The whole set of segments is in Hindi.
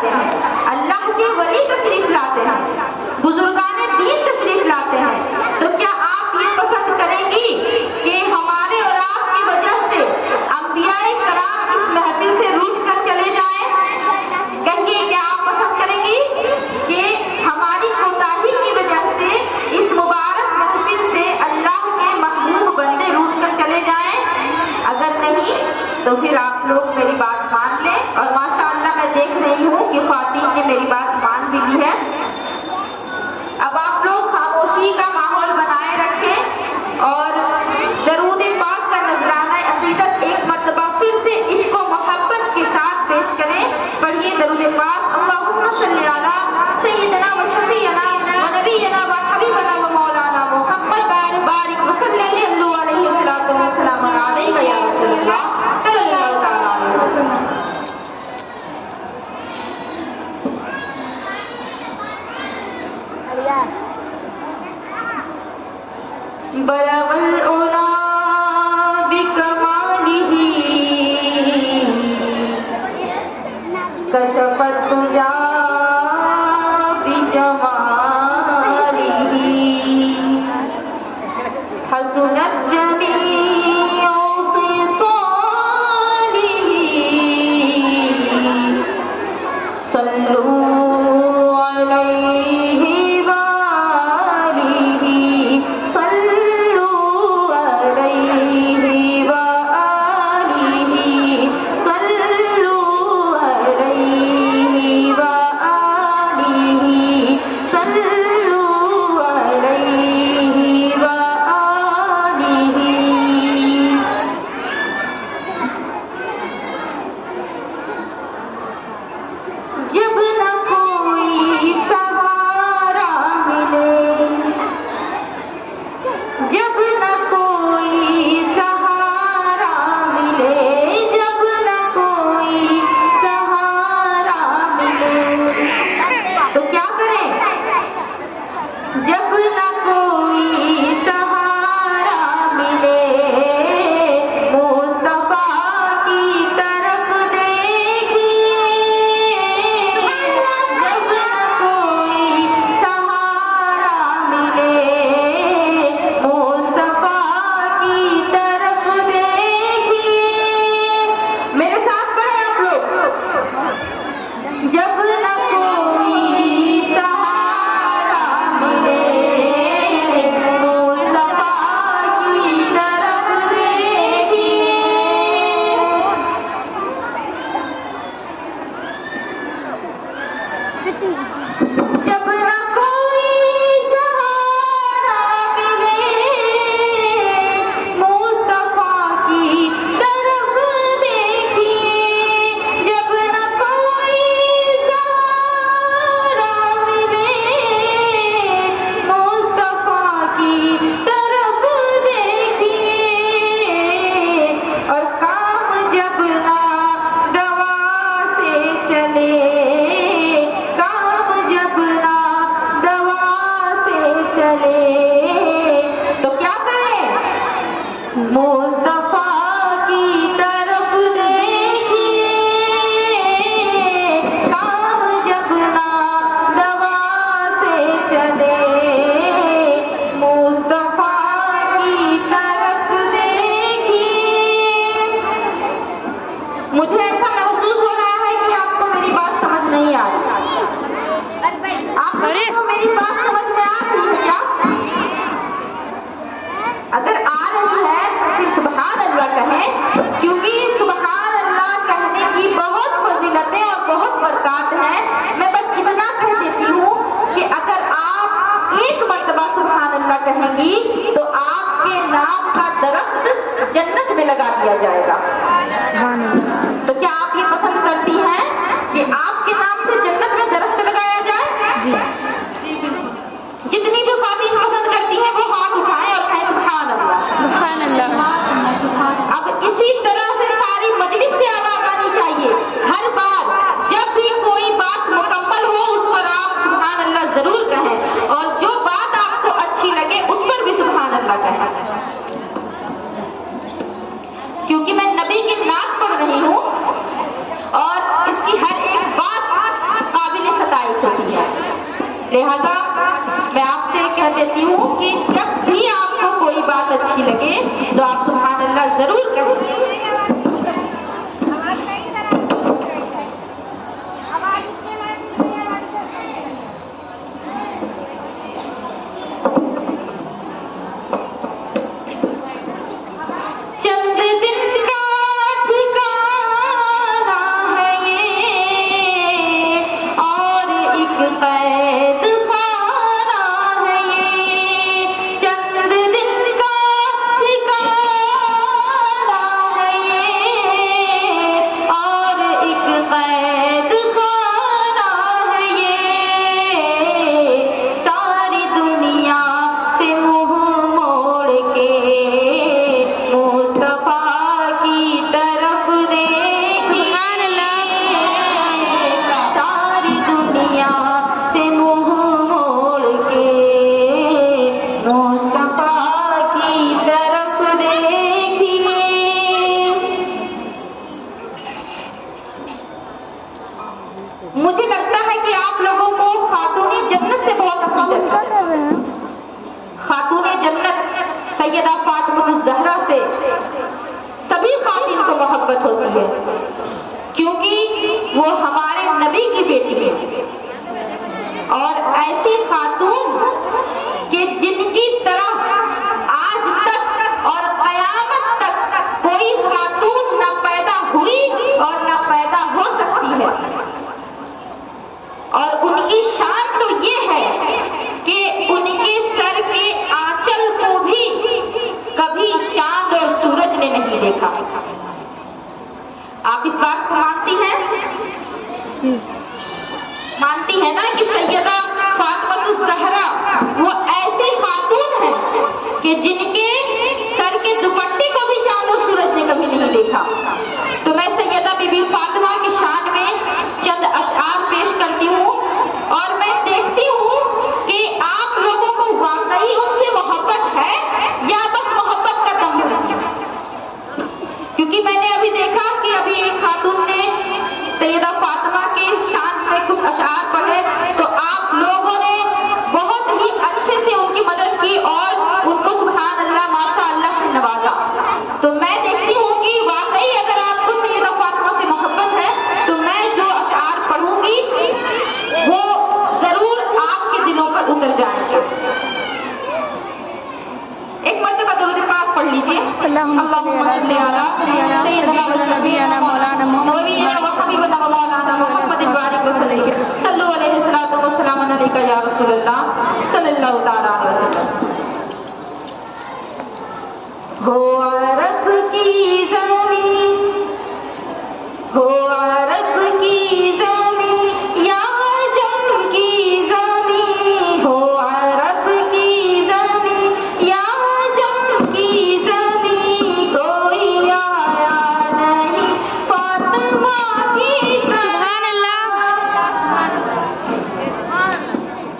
लाते हैं, अल्लाह के वली तशरीफ लाते हैं, बुजुर्गाने दीन तशरीफ लाते हैं, तो क्या आप ये पसंद करेंगी कि हमारे और आपकी वजह से अंबियाए कराम इस महफिल से रूठ कर चले जाएं? कहिए, क्या आप पसंद करेंगी कि हमारी कोताही की वजह से इस मुबारक महफिल से अल्लाह के महबूब बंदे रूठ कर चले जाएं? अगर नहीं तो फिर आप लोग मेरी बात मान लें। और माशाअल्लाह मैं देख रही हूँ कि ख्वातीन ने मेरी बात मान भी ली है। क्योंकि मैंने अभी देखा कि अभी एक खातून ने सैयदा फातिमा के शान में कुछ अशआर पढ़े, तो आप लोगों ने बहुत ही अच्छे से उनकी मदद की और उनको सुभान अल्लाह माशा अल्लाह से नवाजा। तो मैं देखती हूँ कि वाकई अगर आपको सैयदा फातिमा से मोहब्बत है तो मैं जो अशआर पढ़ूंगी वो जरूर आपके दिलों पर उतर जाएंगे। एक मर्तबा दुरूद पाक पढ़ लीजिए। अल्लाहुम्मा सल्ली अला सय्यिदना व नबियना मौलाना मुहम्मद व हबीबना मौलाना मुहम्मद व आलिहि वसल्लम सल्लल्लाहु अलैहि वसल्लम व सल्लम अलैका या रसूलल्लाह सल्लल्लाहु तआला अलैहि वसल्लम। हो अरब की ज़मीन, हो अरब की ज़मीन या अजम की ज़मीन, हो अरब की ज़मीन या अजम की ज़मीन, कोई आया नहीं फातिमा की सुभान अल्लाह।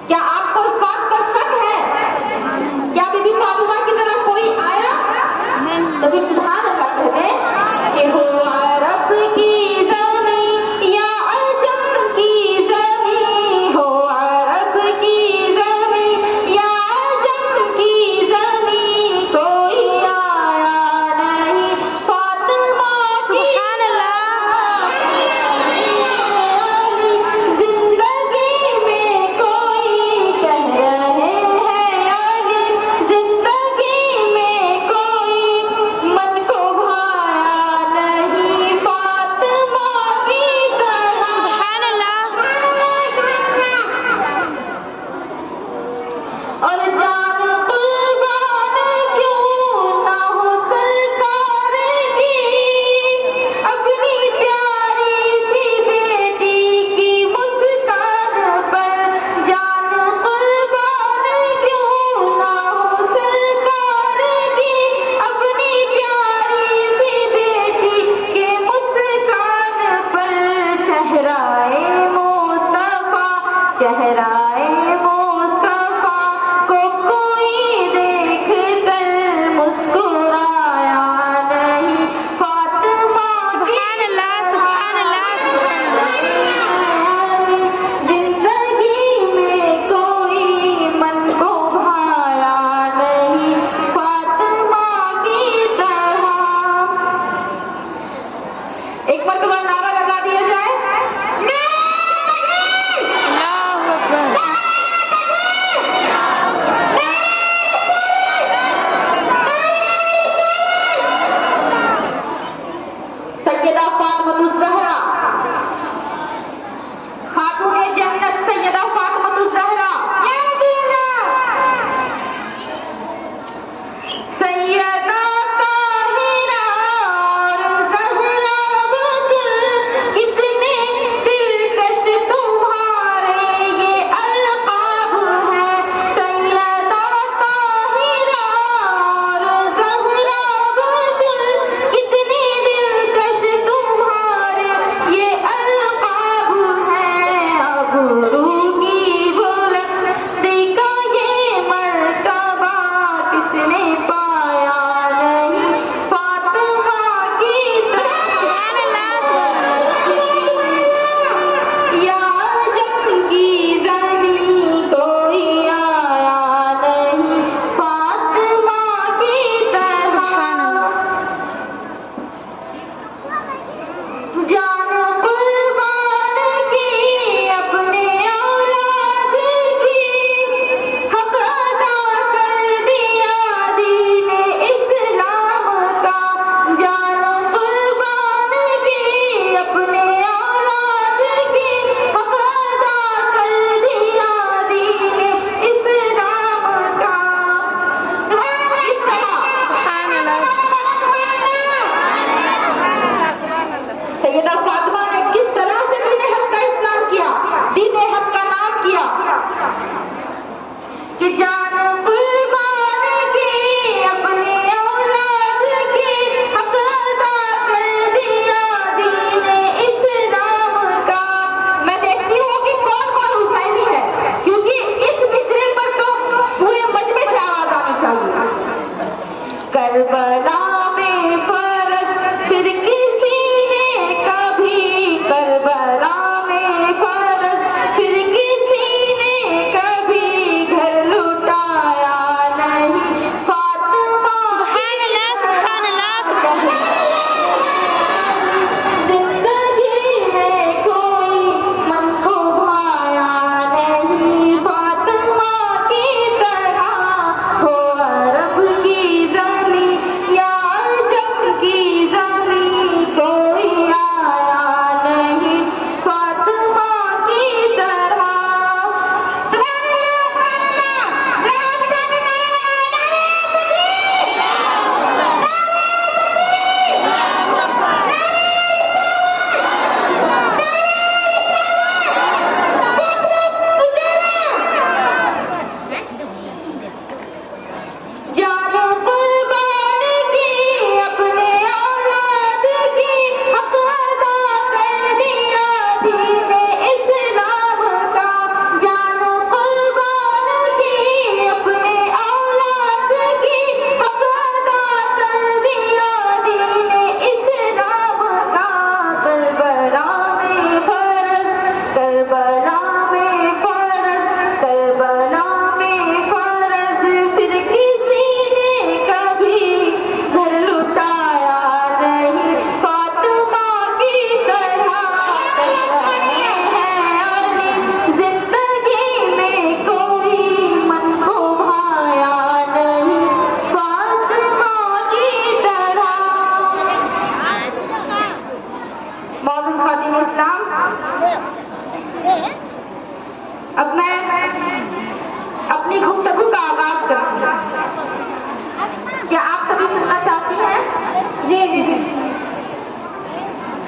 क्या आपको इस बात पर शक है? क्या बीबी फातिमा की तरह कोई आया? तभी सुभान अल्लाह कहते कि हो अरब की ज़मीन या अजम की ज़मीन, हो अरब की ज़मीन या अजम की ज़मीन, कोई आया नहीं फातिमा की सुभान अल्लाह। जिंदगी में कोई कह रहे हैं अली, जिंदगी में कोई मन को भाया नहीं फातिमा की तरह। सुभान अल्लाह। और जान कुर्बान क्यों ना हो सरकार की, अपनी प्यारी सी बेटी की मुस्कान पर, जान कुर्बान क्यों ना हो सरकार की, अपनी प्यारी सी बेटी के मुस्कान पर, चेहराए मुस्तफा, चेहराए मुस्तफा को कोई देख कर मुस्कुराया नहीं फातिमा की सुभान अल्लाह, सुभान अल्लाह, सुभान अल्लाह। जिंदगी में कोई मन को भाया नहीं फातिमा की तरह। एक मरतबा नारा लगा दिया जाए, अल्लाहु अकबर। सैयदा फातिमा ज़हरा, खातूने जन्नत सैयदा फातिमा ज़हरा, सैयदा ताहिरा और ज़हरा बतुल, कितने दिलकश तुम्हारे ये अल्क़ाब हैं। सैयदा ताहिरा और ज़हरा बतुल, कितने दिलकश तुम्हारे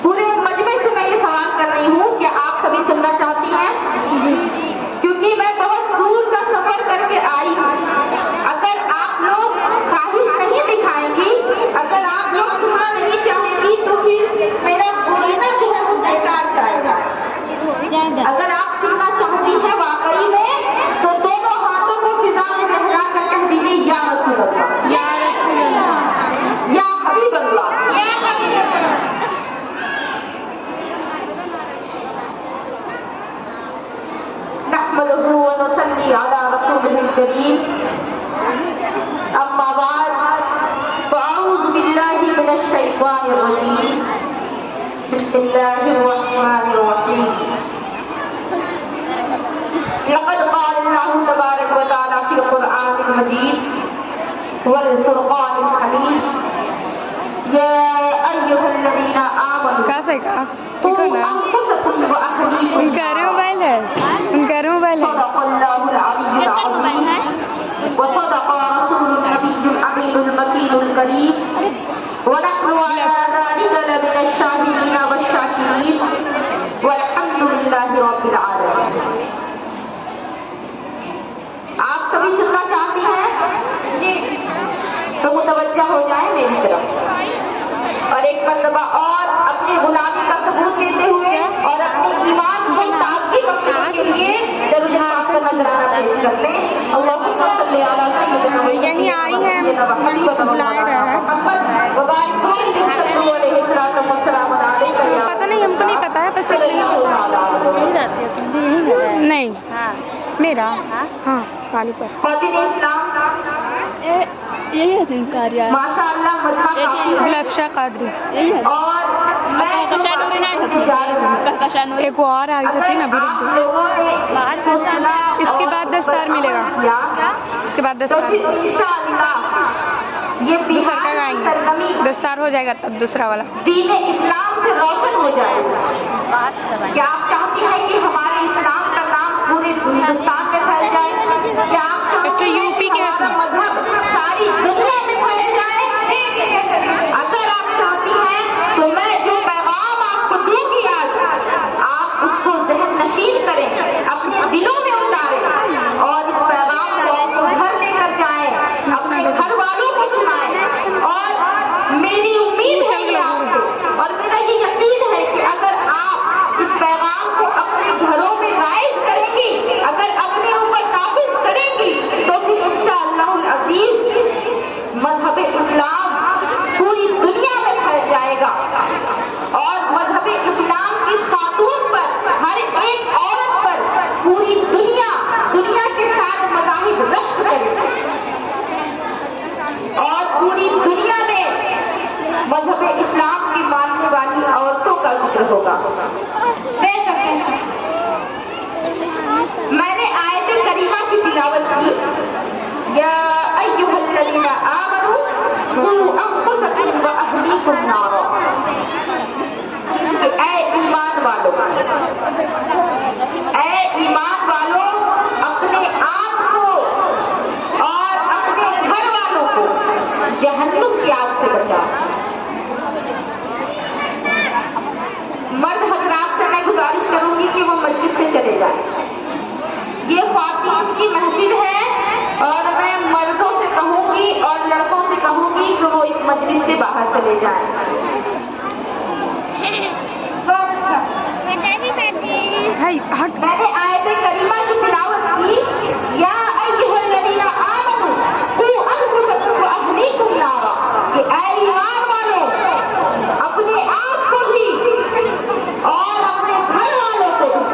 पूरे मजमे से मैं ये सवाल कर रही हूँ कि आप सभी सुनना चाहती हैं? जी। क्योंकि मैं बहुत दूर का सफर करके आई हूँ। अगर आप लोग ख्वाहिश नहीं दिखाएंगी, अगर आप लोग सुनना नहीं चाहेंगी, तो फिर मेरा बोलना जो है वो बेकार जाएगा। अगर आप सुनना चाहती हैं वाकई में, तो दोनों हाथों को फिजा में लहरा कर कह दीजिए या रसूल अल्लाह, या रसूल अल्लाह, या हबीब अल्लाह। नहमदुहु व नुसल्ली अला रसूलिहिल करीम, अम्मा बाद, फ़अऊज़ु बिल्लाहि मिनश शैतानिर रजीम, बिस्मिल्लाहिर रहमानिर रहीम। लक़द क़ाल अल्लाहु तबारक व तआला फ़िल क़ुरआनिल मजीद वल फ़ुरक़ानिल हमीद, या अय्युहल्लज़ीना आमनू क़ू अंफुसकुम व अहलीकुम। उनका मोबाइल है, उनका मोबाइल है। सदक़ल्लाहुल अलीयुल अज़ीम व सदक़ रसूलुन नबियुल अमीनुल मकीनुल करीम व नहनु अला ज़ालिका लमिनश शाहिदीन वश्शाकिरीन वल्हम्दुलिल्लाहि रब्बिल आलमीन। आप सभी सुनना चाहती हैं? जी। तो मुतवज्जा हो जाए मेरी तरफ और एक मर्तबा और अपनी गुलामी का सबूत देते हुए और अपने ईमान को ताज़गी बख्शने के लिए दरूद पाक का नजराना पेश करते हैं। अल्लाहुम्मा सल्ली अला सय्यिदिना व यहीं आई है, बुला रहा है। पता नहीं, हमको नहीं पता है, बस नहीं। हाँ मेरा, हाँ वाली पर यही है कार्य माशाअल्लाह गुलफशा कादरी। और एक और आई थी ना, इसके बाद दस्तार मिलेगा, इसके बाद दस्तार ये दूसरा का गाएंगे, दस्तार हो जाएगा तब दूसरा वाला दीन इस्लाम से रोशन हो जाएगा। क्या आप चाहती हैं कि हमारे इस्लाम का नाम पूरे हिंदुस्तान में फैल जाए? क्या आप चाहते हैं यूपी के मजहब सारी दुनिया में फैल जाए? अगर आप चाहती हैं तो मैं जो पैगाम आपको दूंगी आज, आप उसको ज़हन नशीन करें, अपने दिलों में उतारें और इस पैगाम को अपने घर लेकर जाएं, अपने घर वालों को सुनाएं। और मेरी उम्मीद है आपसे और मेरा ये यकीन है कि अगर आप इस पैगाम को अपने घरों में राइज करेंगी, अगर अपने ऊपर नाफिज करेंगी, तो फिर इंशाअल्लाहुल अज़ीज़ मजहब इस्लाम पूरी दुनिया में फैल जाएगा और मजहब इस्लाम की खातून पर, हर एक औरत पर पूरी दुनिया के साथ मज़ाहिब रश्क करेगी और पूरी दुनिया में मजहब इस्लाम की मानने वाली औरतों का जिक्र होगा। बेशक मैंने आयत करीमा की तिलावत की, या अय्युहल्लज़ीना आमनू क़ू अंफुसकुम व अहलीकुम नारा, कि ऐ ईमान वालों, अपने आप को और अपने घर वालों को जहन्नुम की आग से बचाओ। मर्द हजरात से मैं गुजारिश करूंगी कि वो मस्जिद से चले जाए। ये ख्वातीन की महफिल है और मैं मर्दों से कहूंगी और लड़कों से कहूंगी कि वो इस मस्जिद से बाहर चले जाएं। मैंने आयत करीमा की तिलावत की, या अय्युहल्लज़ीना आमनू क़ू अंफुसकुम व अहलीकुम नारा, कि ऐ ईमान वालों, अपने आप को भी और अपने घर वालों को भी,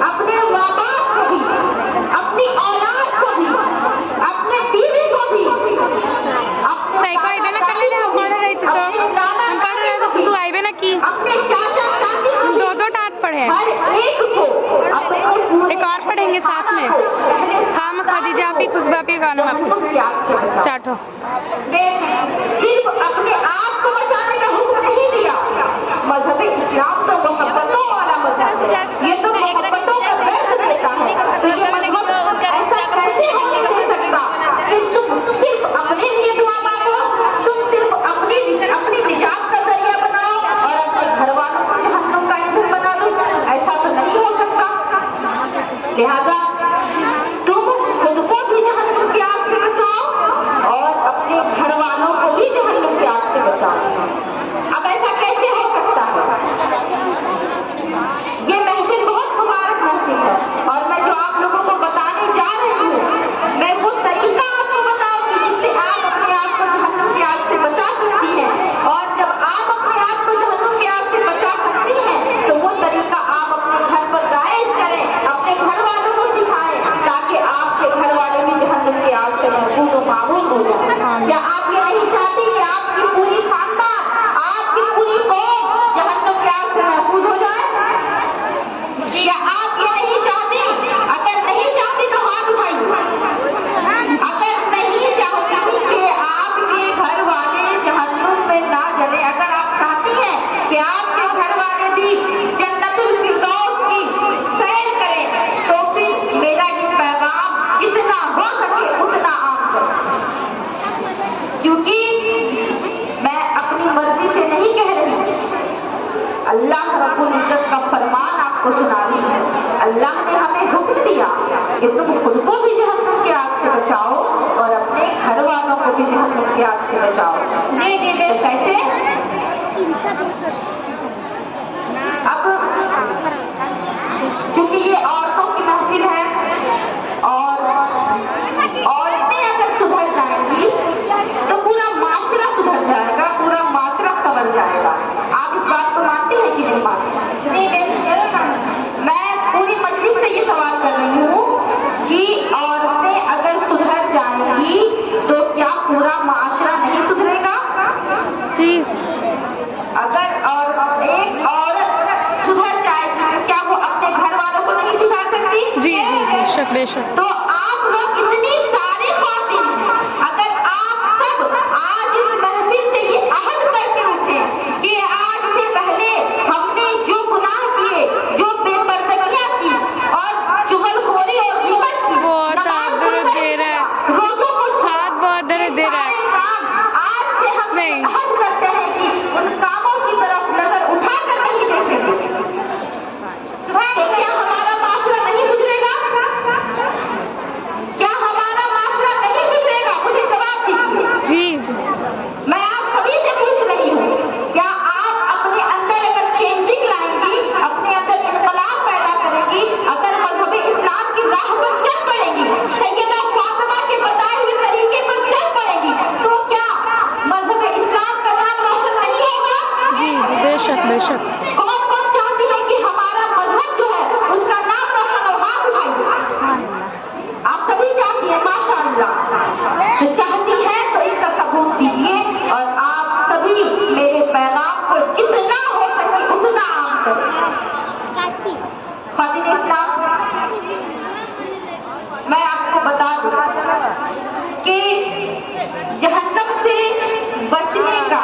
अपने माँ बाप को भी, अपनी औलाद को भी, अपने बीवी को भी, अपने चाचा चाची को, दो टाट पढ़े, हर एक को अपने एक और पढ़ेंगे साथ में। हम खदीजा भी खुशबा भी गाना चाटो। सिर्फ अपने आप को बचाने का हुक्म नहीं दिया, मजहब इस्लाम तो मोहब्बतों वाला मजहब है, ये तो मोहब्बतों का दर्द देता है। तो ये मजहब ऐसा कैसे होने दे सकता कि तुम सिर्फ अपने लिए दुआ मांगो, तुम सिर्फ अपनी अल्लाह रब्बुल इज्जत का फरमान आपको सुना रही हूँ। अल्लाह ने हमें हुक्म दिया कि तुम खुद को भी जहन्नुम की आग से बचाओ और अपने घर वालों को भी जहन्नुम की आग से बचाओ। तो कैसे? अब क्योंकि ये औरतों की महफिल है और औरतें अगर सुधर जाएंगी तो पूरा माशरा सुधर जाएगा, पूरा माशरा संभल जाएगा। आप इस बात को मानते हैं कि नहीं मानते? मैं पूरी मजलिस से ये सवाल कर रही हूँ कि औरतें अगर सुधर जाएंगी तो क्या पूरा माशरा नहीं सुधरेगा? जी। अगर और एक औरत सुधर जाएगी क्या वो अपने घर वालों को नहीं सुधार सकती? जी जी बेशक बेशक। तो आप लोग इतनी सारी खातिन, अगर आप सब आज इस महफिल से ये अहद करके उठे कि आज से पहले हमने जो गुनाह किए, जो बेपर्दगियां की और चुगलखोरी और ग़ीबत की, बहुत दर्द दे रहा है, रोज़ों को हाथ बहुत दर्द दे रहा है। आज से हम नहीं। अहद करते हैं कि उन कामों की तरफ नजर उठाकर नहीं देखेंगे। तो क्या हमारा माशरा नहीं सुधरेगा? क्या हमारा माशरा नहीं सुधरेगा? मुझे जवाब दीजिए। जी जी। मैं आप सभी से पूछ रही हूँ, क्या आप अपने अंदर अगर चेंजिंग लाएंगी, अपने अंदर इनकलाब पैदा करेंगी, अगर मजहब इस्लाम की राह पर चल पड़ेंगी, सैयदा फातिमा के बताए हुए तरीके पर चल पड़ेंगी, तो क्या मजहब इस्लाम का नाम रोशन नहीं होगा? जी जी बेशक बेशक। कौन कौन चाहती है कि हमारा मजहब जो है उसका नाम रोशन हो? हाथ उठाइए। आप सभी चाहती हैं, माशाअल्लाह। तो चाहती हैं तो इसका सबूत दीजिए और आप सभी मेरे पैगाम को जितना हो सके उतना आम करें। खातिन इस्लाम, मैं आपको बता दूं कि जहन्नम से बचने का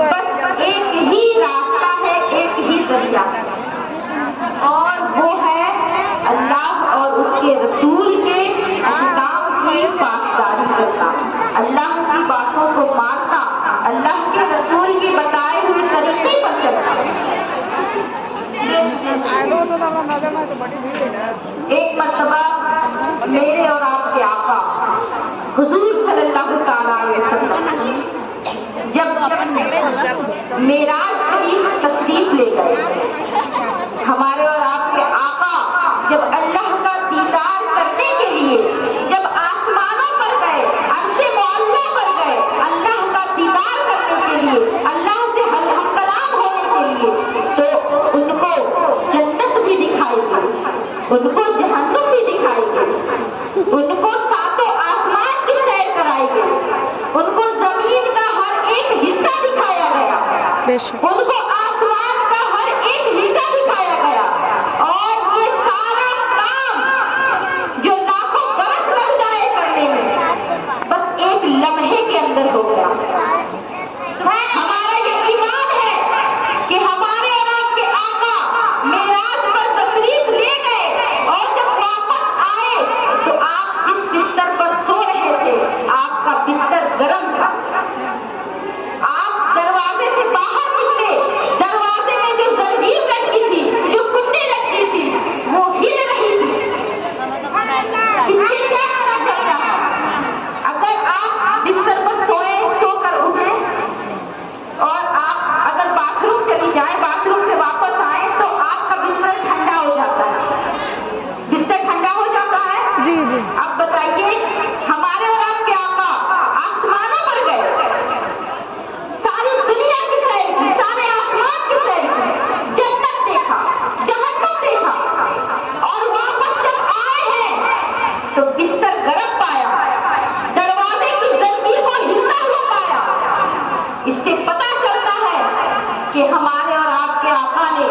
बस एक ही रास्ता है, एक ही जरिया है, और वो है अल्लाह और उसके रसूल के अहकाम की पासदारी करना, अल्लाह की बातों को मानना, अल्लाह के रसूल की बताए हुए तरीके पर चलना। एक मर्तबा मेरे और आपके आका हुजूर सल्लल्लाहु तआला अलैहि वसल्लम जब मेराज शरीफ तशरीफ ले गए, हमारे और आपके आका जब अल्लाह का दीदार करने के लिए जब आसमानों पर गए, अर्शे मुअल्ला पर गए, अल्लाह का दीदार करने के लिए, अल्लाह से हम कलाम होने के लिए, तो उनको जन्नत भी दिखाई गई, उनको जहन्नुम भी दिखाई गई, उनको सातों आसमान की सैर कराई गई, उनको जमीन का हर एक हिस्सा दिखाया गया, बेशक। उनको आसमान का हर एक हिस्सा दिखाया गया, और ये सारा काम जो लाखों बरस लग जाए करने में, बस एक लम्हे के अंदर हो गया। हमारा ये ईमान है कि हमारे और आपके आका मेराज पर तशरीफ ले गए और जब वापस आए तो आप जिस बिस्तर पर सो रहे थे, आपका बिस्तर गर्म था। आप दरवाजे से बाहर निकले, दरवाजे में जो जंजीर लटकी थी, जो कुंडी लटकी थी, वो हिल रही थी। इससे क्या पता चलता है? अगर आप बिस्तर पर सोए, सोकर उठे और आप अगर बाथरूम चली जाए, बाथरूम से वापस आए तो आपका बिस्तर ठंडा हो जाता है, बिस्तर ठंडा हो जाता है। जी जी। अब बताइए, हमारे और आपके आका आसमानों पर गए, सारी दुनिया की सैर की, सारे आसमान की सैर की, जन्नत देखा, जहन्नुम देखा, और वापस जब आए हैं तो बिस्तर गर्म पाया, दरवाजे की जंजीर को हिलता हुआ पाया। इससे पता चलता है कि हमारे और आपके आका ने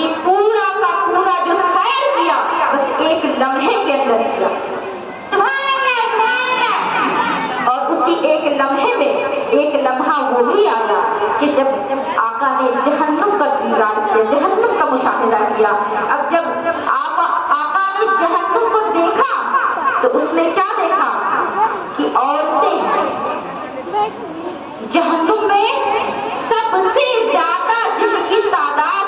ये पूरा का पूरा जो सैर किया, बस एक लम्हे के अंदर किया। सुभान अल्लाह, सुभान अल्लाह। और उसी एक लम्हे में एक लम्हा वो भी आया कि जब आका ने जहन्नुम का दीदार किया, जहन्नुम का मुशाहिदा किया। अब जब आका ने जहन्नुम को देखा तो उसमें क्या देखा कि औरतें जहन्नुम में सबसे ज्यादा जिनकी तादाद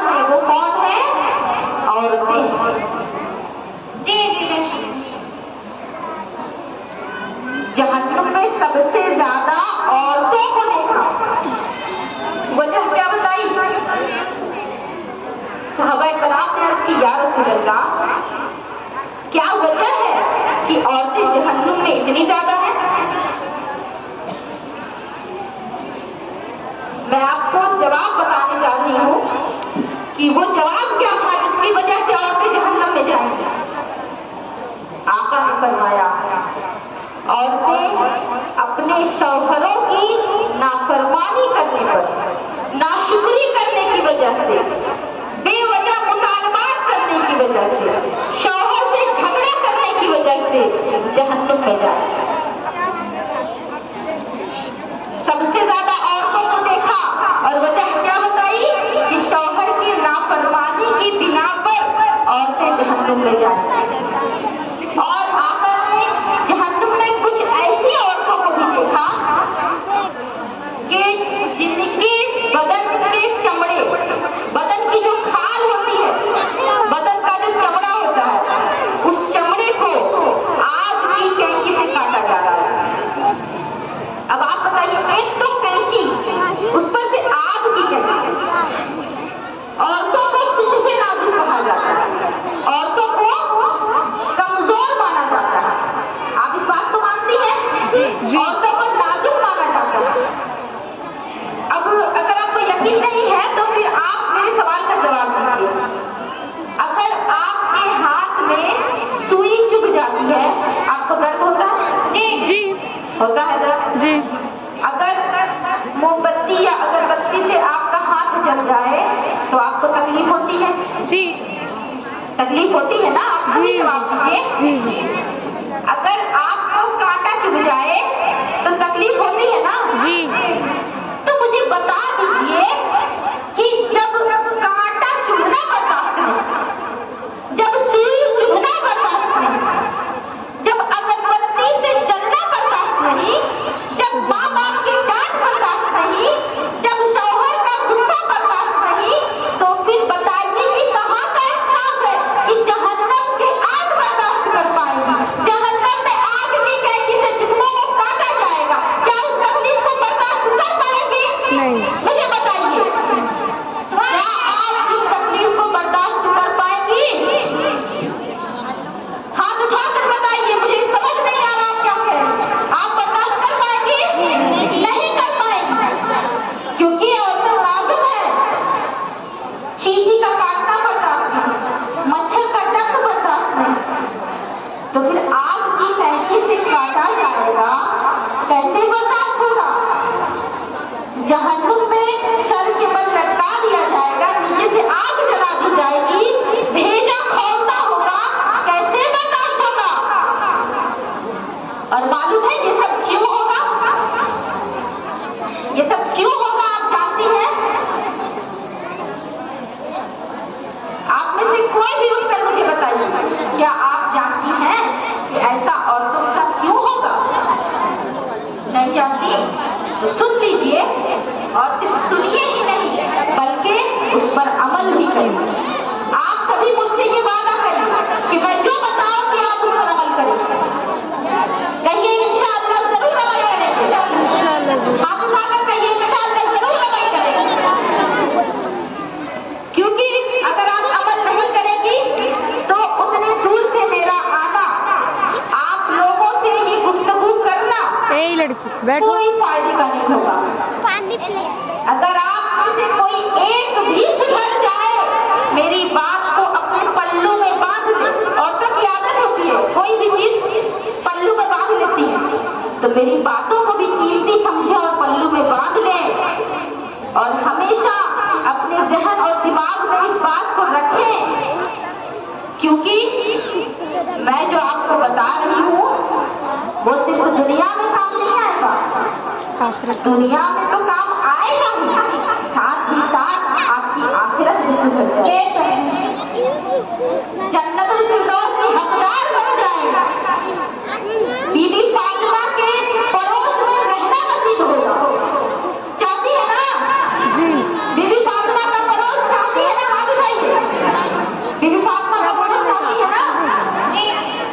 रसूलल्लाह, क्या वजह है कि औरतें जहन्नुम में इतनी ज्यादा हैं? मैं आपको जवाब बताने जा रही हूँ कि वो जवाब क्या था जिसकी वजह से औरतें जहन्नुम में जाएंगी। आका ने फरमाया, औरतें अपने शौहरों की नाफरमानी करने पर, नाशुक्री करने की वजह से, बेवजह मुतालबात करने की वजह से, शौहर से झगड़ा करने की वजह से जहन्नुम में जाए। सबसे ज्यादा औरतों को देखा और वजह क्या बताई कि शौहर की नाफरमानी की बिना पर औरतें जहन्नुम में जाए। और आका ने जहन्नुम में कुछ ऐसी औरतों को भी देखा कि जिनके बदन के चमड़े, बदन की जो खाल होती है, बदन का जो चमड़ा होता है, उस चमड़े को आग की कैंची से काटा जा रहा है। अब आप बताइए, एक तो कैंची, उस पर से आग की कैंची। औरतों को सुतफे नाजुक कहा जाता है, औरतों को कमजोर माना जाता है। आप इस बात को मानती हैं? औरतों को नाजुक माना जाता है। अब अगर आपको यकीन नहीं है तो फिर आप मेरे सवाल का जवाब दीजिए। अगर आपके हाथ में सुई चुभ जाती है, आपको दर्द होता है? जी होता है दर्द? जी। अगर मोमबत्ती या अगरबत्ती से आपका हाथ जल जाए तो आपको तकलीफ होती है? जी। तकलीफ होती है ना? आप जी जवाब दीजिए। जी। अगर आपको कांटा चुभ जाए तो तकलीफ होती है ना? जी। तो मुझे बता दीजिए कि जब कांटा चुभना बर्दाश्त नहीं, जब सुई चुभना बर्दाश्त नहीं, जब अगरबत्ती से जलना बर्दाश्त नहीं, जब माँ बाप की डांट बर्दाश्त नहीं, जब शौहर का गुस्सा बर्दाश्त नहीं, तो फिर बताइए कि कहाँ का इंसाफ है कि जहन्नम की आग बर्दाश्त कर पाएगी? जहन्नम में आग की कैंची से जिस्मों को काटा जाएगा, क्या उस तकलीफ को बर्दाश्त कर पाएंगे? नहीं। मुझे बताइए, क्या आप इस तकलीफ को बर्दाश्त कर पाएंगी? हाथ उठाकर बताइए, मुझे समझ नहीं आ रहा आप क्या कह रहे हैं। आप बर्दाश्त कर पाएंगी? नहीं कर पाएंगी, क्योंकि औरतें नाजुक है। चींटी का काटना बर्दाश्त नहीं, मच्छर का डंक बर्दाश्त नहीं, तो फिर आग की कैंची से काटा जाएगा, कैसे बर्दाश्त होगा? जहन्नुम में सर के बल लटका दिया जाएगा, नीचे से आग जला दी जाएगी, भेजा खौलता होगा, कैसे बर्दाश्त होगा? और मालूम है ये सब क्यों होगा? ये सब क्यों होगा आप जानती हैं? आप में से कोई भी उठकर मुझे बताइए, क्या आप जानती हैं कि ऐसा औरतों के साथ क्यों होगा? नहीं जानती? तो सुन लीजिए, और सिर्फ सुनिए ही नहीं बल्कि उस पर अमल भी करिए। आप सभी मुझसे ये वादा करिए कि मैं जो बताऊंगी आप उस पर अमल करेंगे। कहिए इंशाअल्लाह जरूर अमल करेंगे। इंशाअल्लाह जरूर। आप उठाकर कहिए इंशाअल्लाह जरूर अमल करेंगे। क्योंकि अगर आप अमल नहीं करेंगी तो उतने दूर से मेरा आना, आप लोगों से ये गुफ्तगू करना, ए लड़की बैठो। कोई फायदे का नहीं होगा। अगर आप में से कोई एक भी सुधर जाए, मेरी बात को अपने पल्लू में बांध ले। औरतों की आदत होती है कोई भी चीज पल्लू में बांध लेती है, तो मेरी बातों को भी कीमती समझे और पल्लू में बांध ले, और हमेशा अपने जहन और दिमाग में इस बात को रखें, क्योंकि मैं जो आपको बता रही हूँ वो सिर्फ दुनिया में काम नहीं आएगा, दुनिया में तो काम आएगा ही, साथ ही साथ आपकी आखिरत भी सुधर जाएगी, जन्नतुल फिरदौस की हकदार बन जाएगा, बीबी फातिमा के पड़ोस में रहना नसीब होगा। चाहती है ना? जी। बीबी फातिमा का पड़ोस चाहती है ना? हाथ उठाइए। बीबी फातिमा का पड़ोस चाहती है ना?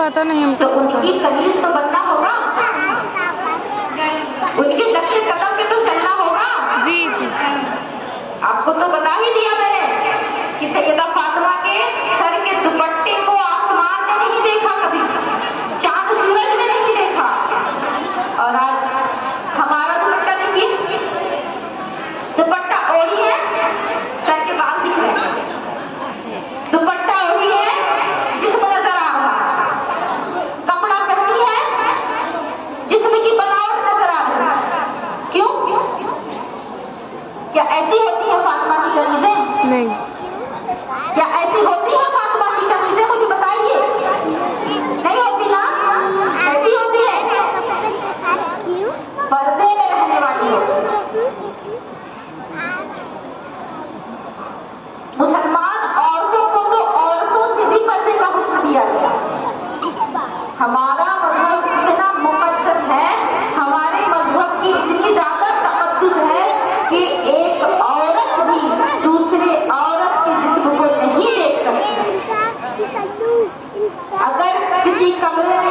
पता नहीं हमको। तो उनकी कमीज तो बनना होगा, उनके नक्शे कदम पे तो चलना होगा। जी जी। आपको तो बता ही दिया मैंने कि सैयदा फातिमा के सर के दुपट्टे ओढ़ी है, सर के बाल दिख रहे हैं, दुपट्टा ओढ़ी है, जिस्म नजर आ रहा है, कपड़ा पहनी है, जिस्म की बनावट नजर आ रही है। क्यों? क्या ऐसी होती है फातिमा की कमीजें? नहीं। क्या ऐसी होती है फातिमा की कमीजें? मुझे बताइए। नहीं होती ना? ऐसी होती है पर्दे में रहने वाली होती। मुसलमान औरतों को तो औरतों से भी पर्दे का हुक्म दिया गया। हमारा मजहब इतना मुकद्दस है, हमारे मजहब की इतनी ज्यादा तकद्दुस है कि एक औरत भी दूसरे औरत के जिस्म को नहीं देख सकती। अगर किसी कमरे में